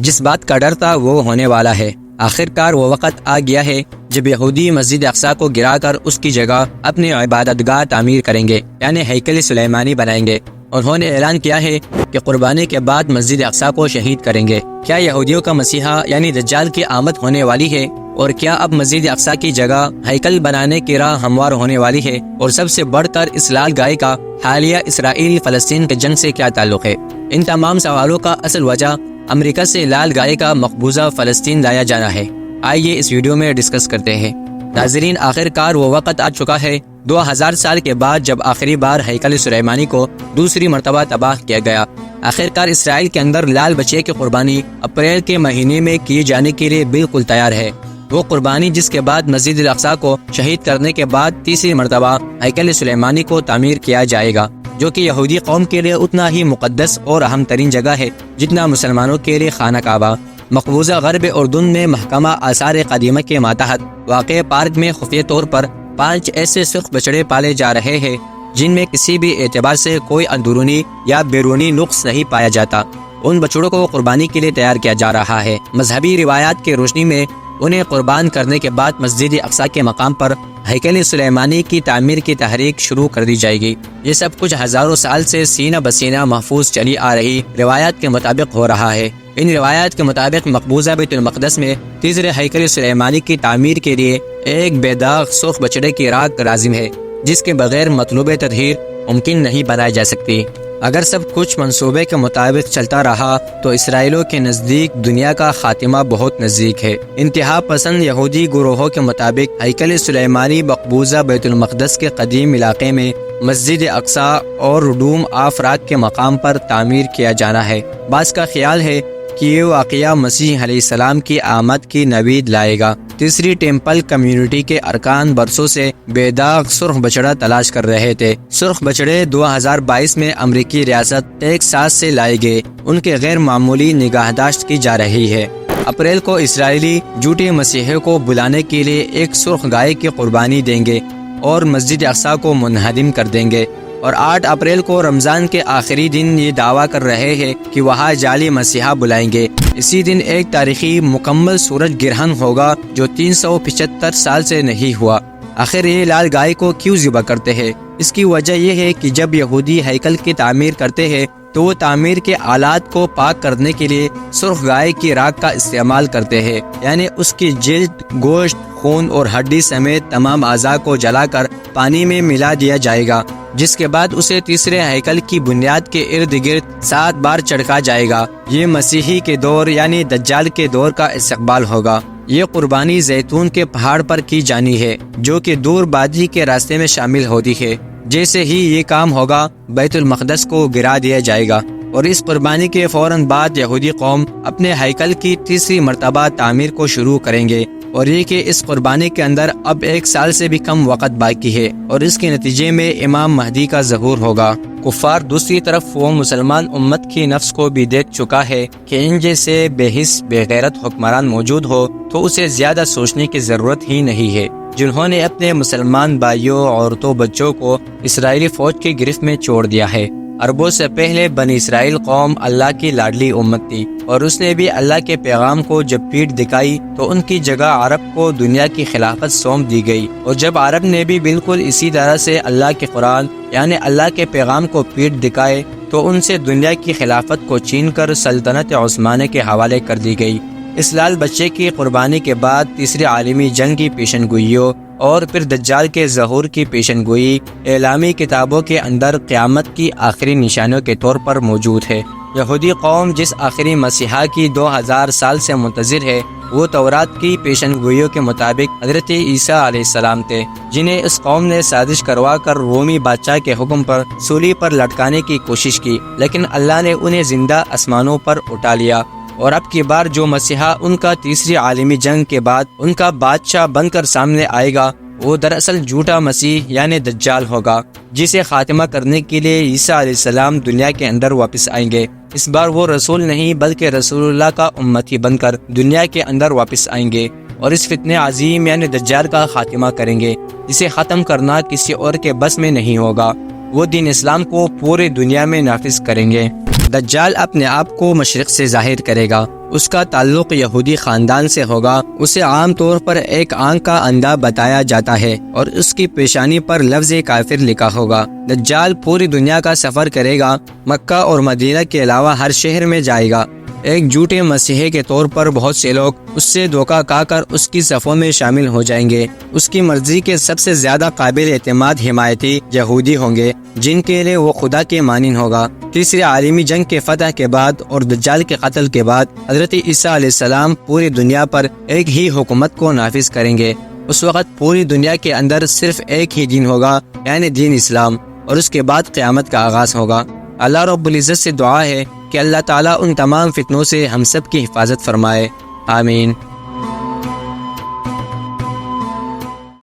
جس بات کا ڈر تھا وہ ہونے والا ہے۔ آخرکار وہ وقت آ گیا ہے جب یہودی مسجد اقصی کو گرا کر اس کی جگہ اپنی عبادت گاہ تعمیر کریں گے، یعنی ہیکل سلیمانی بنائیں گے۔ انہوں نے اعلان کیا ہے کہ قربانی کے بعد مسجد اقصی کو شہید کریں گے۔ کیا یہودیوں کا مسیحا یعنی دجال کی آمد ہونے والی ہے؟ اور کیا اب مسجد اقصی کی جگہ ہیکل بنانے کی راہ ہموار ہونے والی ہے؟ اور سب سے بڑھ کر اس لال گائے کا حالیہ اسرائیل فلسطین کے جنگ سے کیا تعلق ہے؟ ان تمام سوالوں کا اصل وجہ امریکہ سے لال گائے کا مقبوضہ فلسطین لایا جانا ہے۔ آئیے اس ویڈیو میں ڈسکس کرتے ہیں۔ ناظرین، آخرکار وہ وقت آ چکا ہے 2000 سال کے بعد جب آخری بار ہیکل سلیمانی کو دوسری مرتبہ تباہ کیا گیا۔ آخرکار اسرائیل کے اندر لال بچے کی قربانی اپریل کے مہینے میں کیے جانے کے لیے بالکل تیار ہے۔ وہ قربانی جس کے بعد مسجد الاقصی کو شہید کرنے کے بعد تیسری مرتبہ ہیکل سلیمانی کو تعمیر کیا جائے گا، جو کہ یہودی قوم کے لیے اتنا ہی مقدس اور اہم ترین جگہ ہے جتنا مسلمانوں کے لیے خانہ کعبہ۔ مقبوضہ غرب اردن میں محکمہ آثار قدیمہ کے ماتحت واقع پارک میں خفیہ طور پر 5 ایسے سرخ بچڑے پالے جا رہے ہیں جن میں کسی بھی اعتبار سے کوئی اندرونی یا بیرونی نقص نہیں پایا جاتا۔ ان بچڑوں کو قربانی کے لیے تیار کیا جا رہا ہے۔ مذہبی روایات کی روشنی میں انہیں قربان کرنے کے بعد مسجد اقصی کے مقام پر ہیکل سلیمانی کی تعمیر کی تحریک شروع کر دی جائے گی۔ یہ سب کچھ ہزاروں سال سے سینہ بسینہ محفوظ چلی آ رہی روایات کے مطابق ہو رہا ہے۔ ان روایات کے مطابق مقبوضہ بیت المقدس میں تیسرے ہیکل سلیمانی کی تعمیر کے لیے ایک بے داغ سرخ بچڑے کی راکھ لازم ہے، جس کے بغیر مطلوب تطہیر ممکن نہیں بنائی جا سکتی۔ اگر سب کچھ منصوبے کے مطابق چلتا رہا تو اسرائیلیوں کے نزدیک دنیا کا خاتمہ بہت نزدیک ہے۔ انتہا پسند یہودی گروہوں کے مطابق ہیکل سلیمانی مقبوضہ بیت المقدس کے قدیم علاقے میں مسجد اقصی اور ڈوم آف راک کے مقام پر تعمیر کیا جانا ہے۔ بعض کا خیال ہے کہ یہ واقعہ مسیح علیہ السلام کی آمد کی نوید لائے گا۔ تیسری ٹیمپل کمیونٹی کے ارکان برسوں سے بے داغ سرخ بچڑا تلاش کر رہے تھے۔ سرخ بچڑے 2022 میں امریکی ریاست ٹیکساس سے لائے گئے۔ ان کے غیر معمولی نگہداشت کی جا رہی ہے۔ اپریل کو اسرائیلی جھوٹے مسیحیوں کو بلانے کے لیے ایک سرخ گائے کی قربانی دیں گے اور مسجد اقصی کو منہدم کر دیں گے۔ اور 8 اپریل کو رمضان کے آخری دن یہ دعویٰ کر رہے ہیں کہ وہاں جعلی مسیحا بلائیں گے۔ اسی دن ایک تاریخی مکمل سورج گرہن ہوگا جو 375 سال سے نہیں ہوا۔ آخر یہ لال گائے کو کیوں ذبح کرتے ہیں؟ اس کی وجہ یہ ہے کہ جب یہودی ہیکل کی تعمیر کرتے ہیں تو وہ تعمیر کے آلات کو پاک کرنے کے لیے سرخ گائے کی راکھ کا استعمال کرتے ہیں، یعنی اس کی جلد، گوشت، خون اور ہڈی سمیت تمام اعضاء کو جلا کر پانی میں ملا دیا جائے گا، جس کے بعد اسے تیسرے ہیکل کی بنیاد کے ارد گرد 7 بار چڑکا جائے گا۔ یہ مسیحی کے دور یعنی دجال کے دور کا استقبال ہوگا۔ یہ قربانی زیتون کے پہاڑ پر کی جانی ہے، جو کہ دور بادی کے راستے میں شامل ہوتی ہے۔ جیسے ہی یہ کام ہوگا بیت المقدس کو گرا دیا جائے گا، اور اس قربانی کے فوراً بعد یہودی قوم اپنے ہیکل کی تیسری مرتبہ تعمیر کو شروع کریں گے۔ اور یہ کہ اس قربانی کے اندر اب 1 سال سے بھی کم وقت باقی ہے، اور اس کے نتیجے میں امام مہدی کا ظہور ہوگا۔ کفار دوسری طرف وہ مسلمان امت کی نفس کو بھی دیکھ چکا ہے کہ ان جیسے بے حس بے غیرت حکمران موجود ہو تو اسے زیادہ سوچنے کی ضرورت ہی نہیں ہے، جنہوں نے اپنے مسلمان بھائیوں، عورتوں، بچوں کو اسرائیلی فوج کی گرفت میں چھوڑ دیا ہے۔ عربوں سے پہلے بنی اسرائیل قوم اللہ کی لاڈلی امت تھی، اور اس نے بھی اللہ کے پیغام کو جب پیٹھ دکھائی تو ان کی جگہ عرب کو دنیا کی خلافت سونپ دی گئی، اور جب عرب نے بھی بالکل اسی طرح سے اللہ کے قرآن یعنی اللہ کے پیغام کو پیٹھ دکھائے تو ان سے دنیا کی خلافت کو چھین کر سلطنت عثمانیہ کے حوالے کر دی گئی۔ اس لال بچے کی قربانی کے بعد تیسری عالمی جنگ کی پیشن گوئیوں اور پھر دجال کے ظہور کی پیشن گوئی اعلامی کتابوں کے اندر قیامت کی آخری نشانیوں کے طور پر موجود ہے۔ یہودی قوم جس آخری مسیحا کی 2000 سال سے منتظر ہے، وہ تورات کی پیشن گوئیوں کے مطابق حضرت عیسیٰ علیہ السلام تھے، جنہیں اس قوم نے سازش کروا کر رومی بادشاہ کے حکم پر سولی پر لٹکانے کی کوشش کی، لیکن اللہ نے انہیں زندہ آسمانوں پر اٹھا لیا۔ اور اب کی بار جو مسیحا ان کا تیسری عالمی جنگ کے بعد ان کا بادشاہ بن کر سامنے آئے گا، وہ دراصل جھوٹا مسیح یعنی دجال ہوگا، جسے خاتمہ کرنے کے لیے عیسیٰ علیہ السلام دنیا کے اندر واپس آئیں گے۔ اس بار وہ رسول نہیں بلکہ رسول اللہ کا امتی بن کر دنیا کے اندر واپس آئیں گے، اور اس فتنہ عظیم یعنی دجال کا خاتمہ کریں گے، جسے ختم کرنا کسی اور کے بس میں نہیں ہوگا۔ وہ دین اسلام کو پورے دنیا میں نافذ کریں گے۔ دجال اپنے آپ کو مشرق سے ظاہر کرے گا، اس کا تعلق یہودی خاندان سے ہوگا، اسے عام طور پر ایک آنکھ کا اندھا بتایا جاتا ہے اور اس کی پیشانی پر لفظ کافر لکھا ہوگا۔ دجال پوری دنیا کا سفر کرے گا، مکہ اور مدینہ کے علاوہ ہر شہر میں جائے گا۔ ایک جھوٹے مسیحی کے طور پر بہت سے لوگ اس سے دھوکہ کھا کر اس کی صفوں میں شامل ہو جائیں گے۔ اس کی مرضی کے سب سے زیادہ قابل اعتماد حمایتی یہودی ہوں گے، جن کے لیے وہ خدا کے مانند ہوگا۔ تیسری عالمی جنگ کے فتح کے بعد اور دجال کے قتل کے بعد حضرت عیسیٰ علیہ السلام پوری دنیا پر ایک ہی حکومت کو نافذ کریں گے۔ اس وقت پوری دنیا کے اندر صرف ایک ہی دین ہوگا، یعنی دین اسلام، اور اس کے بعد قیامت کا آغاز ہوگا۔ اللہ رب العزت سے دعا ہے کہ اللہ تعالیٰ ان تمام فتنوں سے ہم سب کی حفاظت فرمائے، آمین۔